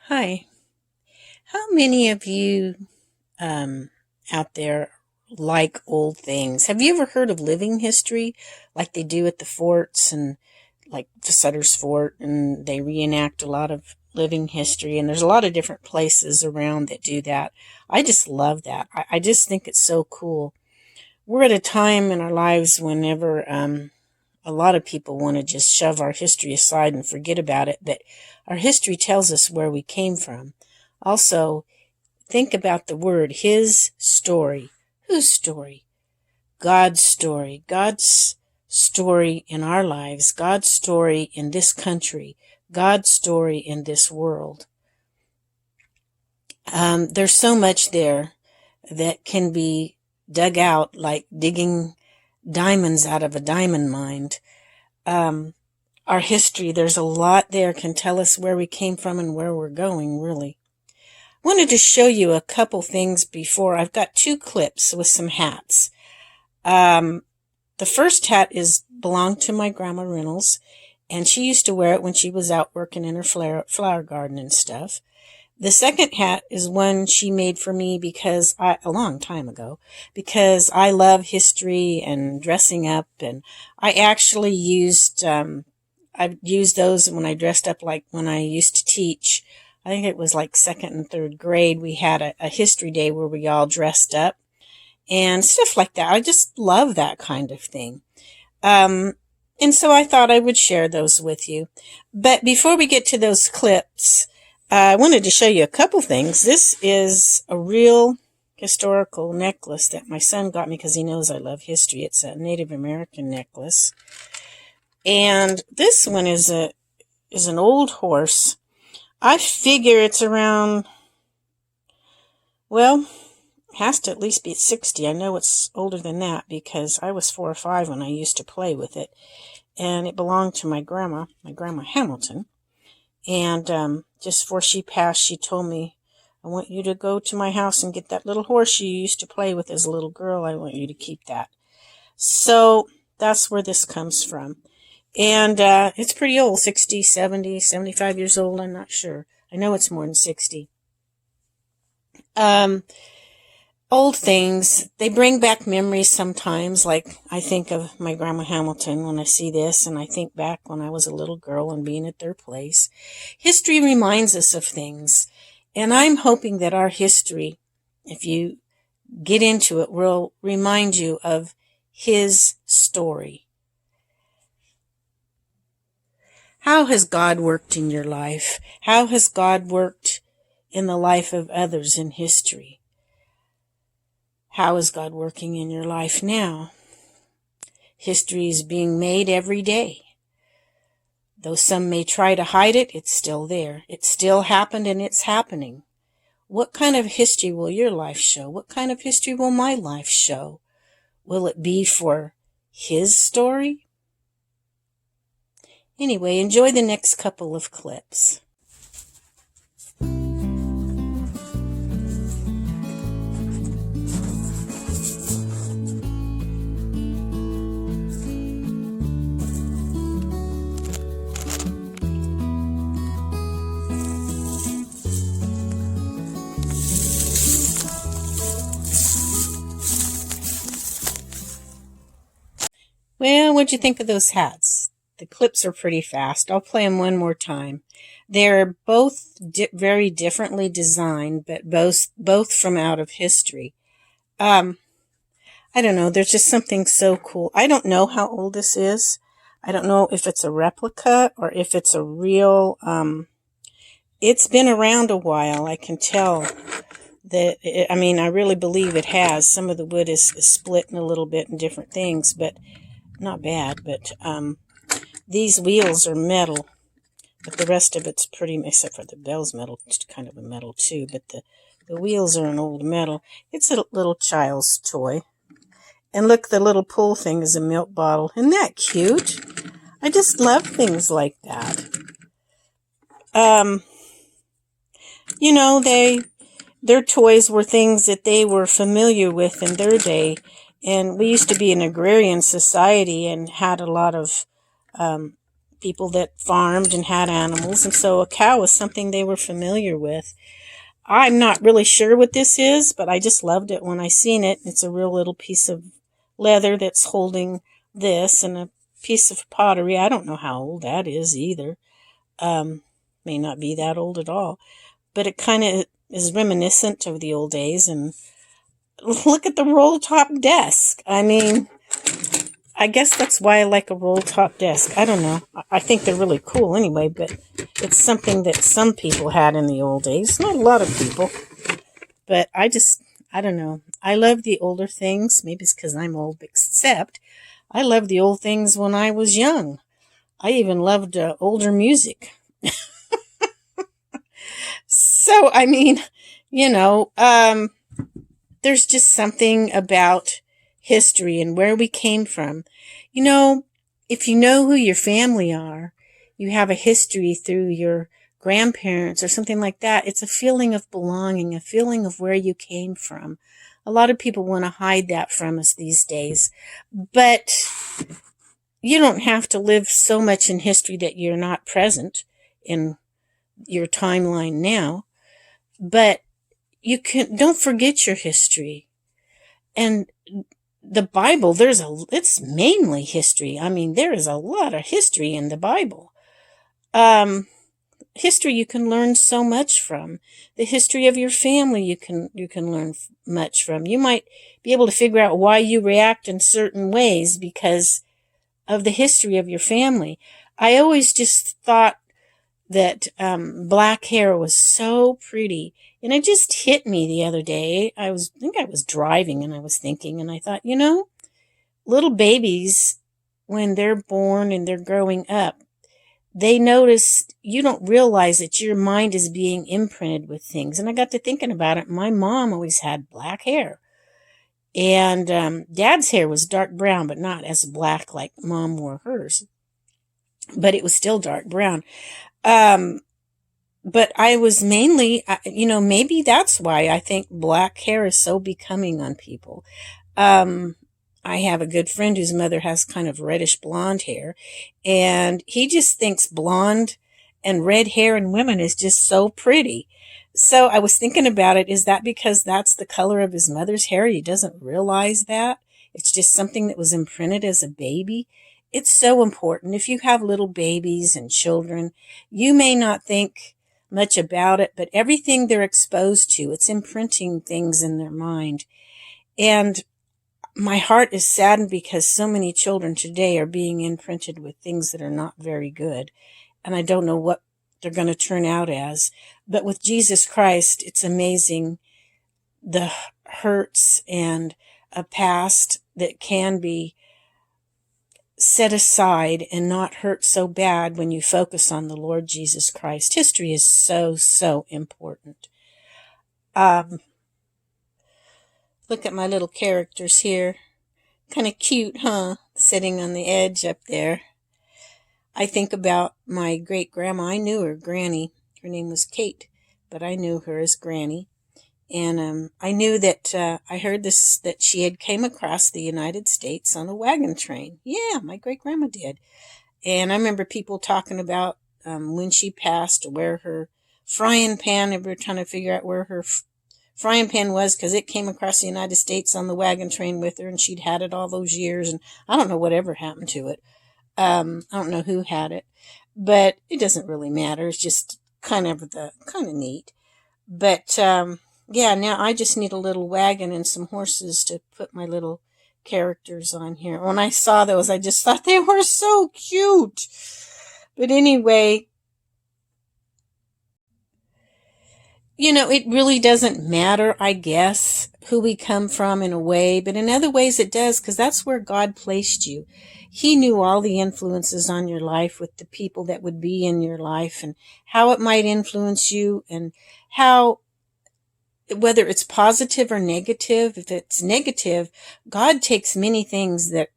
Hi. How many of you um, out there like old things? Have you ever heard of living history like they do at the forts and like the Sutter's Fort and they reenact a lot of living history and there's a lot of different places around that do that. I just love that. I just think it's so cool. We're at a time in our lives whenever a lot of people want to just shove our history aside and forget about it, but our history tells us where we came from. Also, think about the word, his story. Whose story? God's story. God's story in our lives. God's story in this country. God's story in this world. There's so much there that can be dug out like digging diamonds out of a diamond mine. Um, our history, there's a lot there can tell us where we came from and where we're going, really. Wanted to show you a couple things before. I've got two clips with some hats. The first hat belonged to my grandma Reynolds, and she used to wear it when she was out working in her flower garden and stuff. The second hat is one she made for me a long time ago, because I love history and dressing up, and I actually I've used those when I dressed up, like when I used to teach. I think it was like second and third grade. We had a history day where we all dressed up and stuff like that. I just love that kind of thing. And so I thought I would share those with you. But before we get to those clips, I wanted to show you a couple things. This is a real historical necklace that my son got me because he knows I love history. It's a Native American necklace. And this one is an old horse. I figure it's around, well, it has to at least be 60. I know it's older than that because I was 4 or 5 when I used to play with it. And it belonged to my grandma Hamilton. And just before she passed, she told me, I want you to go to my house and get that little horse you used to play with as a little girl. I want you to keep that. So that's where this comes from. And it's pretty old, 60, 70, 75 years old, I'm not sure. I know it's more than 60. Old things, they bring back memories sometimes, like I think of my grandma Hamilton when I see this, and I think back when I was a little girl and being at their place. History reminds us of things, and I'm hoping that our history, if you get into it, will remind you of his story. How has God worked in your life? How has God worked in the life of others in history? How is God working in your life now? History is being made every day. Though some may try to hide it, it's still there. It still happened and it's happening. What kind of history will your life show? What kind of history will my life show? Will it be for his story? Anyway, enjoy the next couple of clips. Well, what'd you think of those hats? The clips are pretty fast. I'll play them one more time. They're both very differently designed, but both from out of history. I don't know. There's just something so cool. I don't know how old this is. I don't know if it's a replica or if it's a real. It's been around a while. I can tell that. I really believe it has. Some of the wood is split in a little bit and different things, but not bad. But these wheels are metal, but the rest of it's pretty, except for the bell's metal, it's kind of a metal too, but the wheels are an old metal. It's a little child's toy. And look, the little pull thing is a milk bottle. Isn't that cute? I just love things like that. Their toys were things that they were familiar with in their day. And we used to be an agrarian society and had a lot of people that farmed and had animals, and so a cow was something they were familiar with. I'm not really sure what this is, but I just loved it when I seen it. It's a real little piece of leather that's holding this and a piece of pottery. I don't know how old that is either. May not be that old at all, but it kind of is reminiscent of the old days. And look at the roll top desk. I mean, I guess that's why I like a roll top desk. I don't know. I think they're really cool anyway, but it's something that some people had in the old days. Not a lot of people, but I don't know. I love the older things. Maybe it's because I'm old, except I loved the old things when I was young. I even loved older music. So, I mean, there's just something about history and where we came from. If you know who your family are, you have a history through your grandparents or something like that. It's a feeling of belonging, a feeling of where you came from. A lot of people want to hide that from us these days, but you don't have to live so much in history that you're not present in your timeline now, but don't forget your history. And the Bible, it's mainly history. I mean, there is a lot of history in the Bible. History you can learn so much from. The history of your family you can learn much from. You might be able to figure out why you react in certain ways because of the history of your family. I always just thought that black hair was so pretty. And it just hit me the other day. I think I was driving and I was thinking, and I thought, little babies, when they're born and they're growing up, they notice, you don't realize that your mind is being imprinted with things. And I got to thinking about it. My mom always had black hair. And Dad's hair was dark brown, but not as black like Mom wore hers. But it was still dark brown. But I was mainly, maybe that's why I think black hair is so becoming on people. I have a good friend whose mother has kind of reddish blonde hair, and he just thinks blonde and red hair in women is just so pretty. So I was thinking about it. Is that because that's the color of his mother's hair? He doesn't realize that. It's just something that was imprinted as a baby. It's so important. If you have little babies and children, you may not think much about it, but everything they're exposed to, it's imprinting things in their mind. And my heart is saddened because so many children today are being imprinted with things that are not very good. And I don't know what they're going to turn out as. But with Jesus Christ, it's amazing the hurts and a past that can be set aside and not hurt so bad when you focus on the Lord Jesus Christ. History is so, so important. Look at my little characters here. Kind of cute, huh? Sitting on the edge up there. I think about my great-grandma. I knew her, Granny. Her name was Kate, but I knew her as Granny. And I knew that I heard that she had came across the United States on a wagon train. Yeah, my great-grandma did. And I remember people talking about when she passed, where her frying pan, they were trying to figure out where her frying pan was because it came across the United States on the wagon train with her, and she'd had it all those years, and I don't know whatever happened to it. I don't know who had it, but it doesn't really matter. It's just kind of neat. But yeah, now I just need a little wagon and some horses to put my little characters on here. When I saw those, I just thought they were so cute. But anyway, it really doesn't matter, I guess, who we come from in a way, but in other ways it does, because that's where God placed you. He knew all the influences on your life with the people that would be in your life and how it might influence you and how, whether it's positive or negative. If it's negative, God takes many things that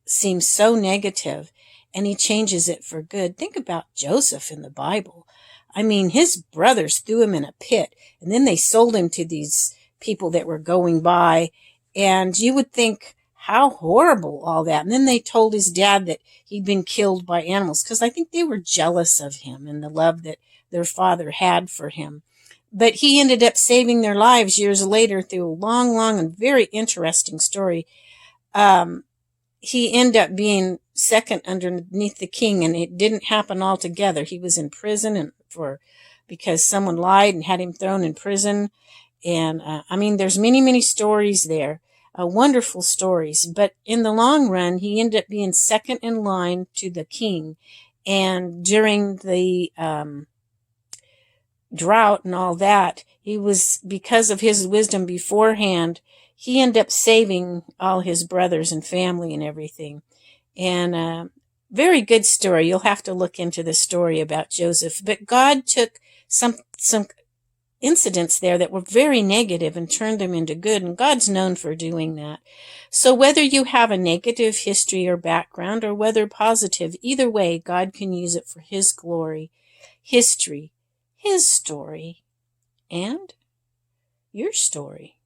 seem so negative and he changes it for good. Think about Joseph in the Bible. I mean, his brothers threw him in a pit, and then they sold him to these people that were going by. And you would think, how horrible all that. And then they told his dad that he'd been killed by animals because I think they were jealous of him and the love that their father had for him. But he ended up saving their lives years later through a long, long and very interesting story. Um, he ended up being second underneath the king, and it didn't happen all together. He was in prison and because someone lied and had him thrown in prison. And I mean, there's many, many stories there, wonderful stories. But in the long run, he ended up being second in line to the king. And during the drought and all that, he was, because of his wisdom beforehand, he ended up saving all his brothers and family and everything. And very good story. You'll have to look into the story about Joseph. But God took some incidents there that were very negative and turned them into good, and God's known for doing that. So whether you have a negative history or background or whether positive, either way, God can use it for His glory, history, His story, and your story.